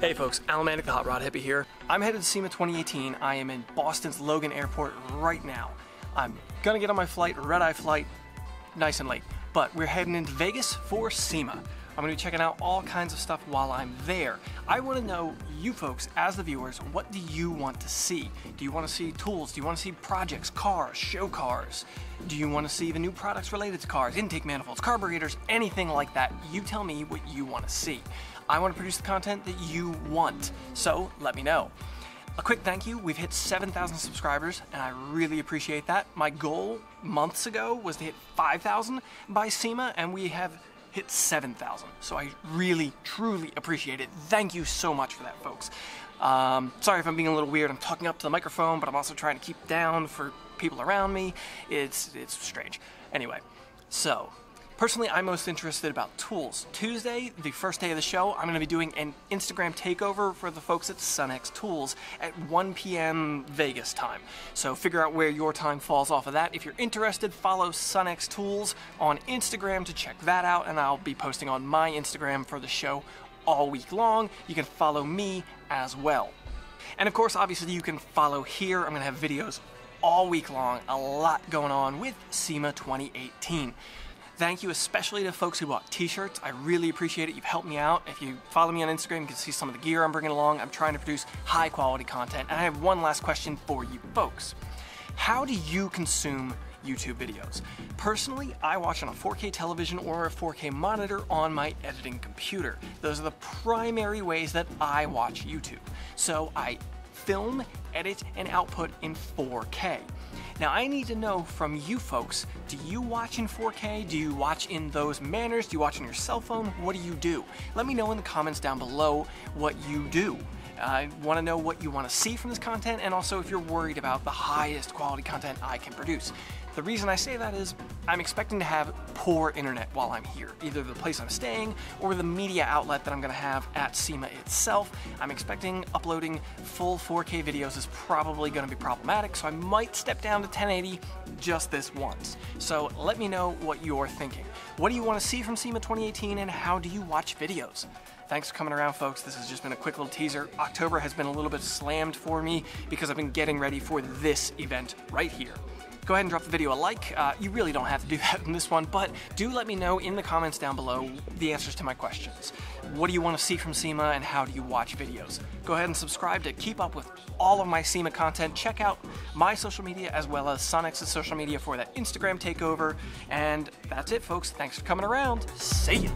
Hey folks, Almanic the HotRodHippie here. I'm headed to SEMA 2018. I am in Boston's Logan Airport right now. I'm gonna get on my flight, red-eye flight, nice and late. But we're heading into Vegas for SEMA. I'm gonna be checking out all kinds of stuff while I'm there. I wanna know, you folks, as the viewers, what do you want to see? Do you wanna see tools? Do you wanna see projects, cars, show cars? Do you wanna see the new products related to cars, intake manifolds, carburetors, anything like that? You tell me what you wanna see. I wanna produce the content that you want, so let me know. A quick thank you, we've hit 7,000 subscribers and I really appreciate that. My goal months ago was to hit 5,000 by SEMA and we have hit 7,000. So I really, truly appreciate it. Thank you so much for that, folks. Sorry if I'm being a little weird. I'm talking up to the microphone, but I'm also trying to keep down for people around me. It's strange. Anyway, so personally, I'm most interested about tools. Tuesday, the first day of the show, I'm going to be doing an Instagram takeover for the folks at SunX Tools at 1 p.m. Vegas time. So figure out where your time falls off of that. If you're interested, follow SunX Tools on Instagram to check that out, and I'll be posting on my Instagram for the show all week long. You can follow me as well. And of course, obviously, you can follow here. I'm going to have videos all week long, a lot going on with SEMA 2018. Thank you especially to folks who bought t-shirts. I really appreciate it. You've helped me out. If you follow me on Instagram, you can see some of the gear I'm bringing along. I'm trying to produce high quality content. And I have one last question for you folks. How do you consume YouTube videos? Personally, I watch on a 4K television or a 4K monitor on my editing computer. Those are the primary ways that I watch YouTube. So I film, edit, and output in 4K. Now I need to know from you folks, do you watch in 4K? Do you watch in those manners? Do you watch on your cell phone? What do you do? Let me know in the comments down below what you do. I want to know what you want to see from this content, and also if you're worried about the highest quality content I can produce. The reason I say that is I'm expecting to have poor internet while I'm here, either the place I'm staying or the media outlet that I'm going to have at SEMA itself. I'm expecting uploading full 4K videos is probably going to be problematic, so I might step down to 1080 just this once. So let me know what you're thinking. What do you want to see from SEMA 2018 and how do you watch videos? Thanks for coming around, folks. This has just been a quick little teaser. October has been a little bit slammed for me because I've been getting ready for this event right here. Go ahead and drop the video a like. You really don't have to do that in this one, but do let me know in the comments down below the answers to my questions. What do you want to see from SEMA and how do you watch videos? Go ahead and subscribe to keep up with all of my SEMA content. Check out my social media as well as SunX's social media for that Instagram takeover. And that's it, folks. Thanks for coming around. See ya.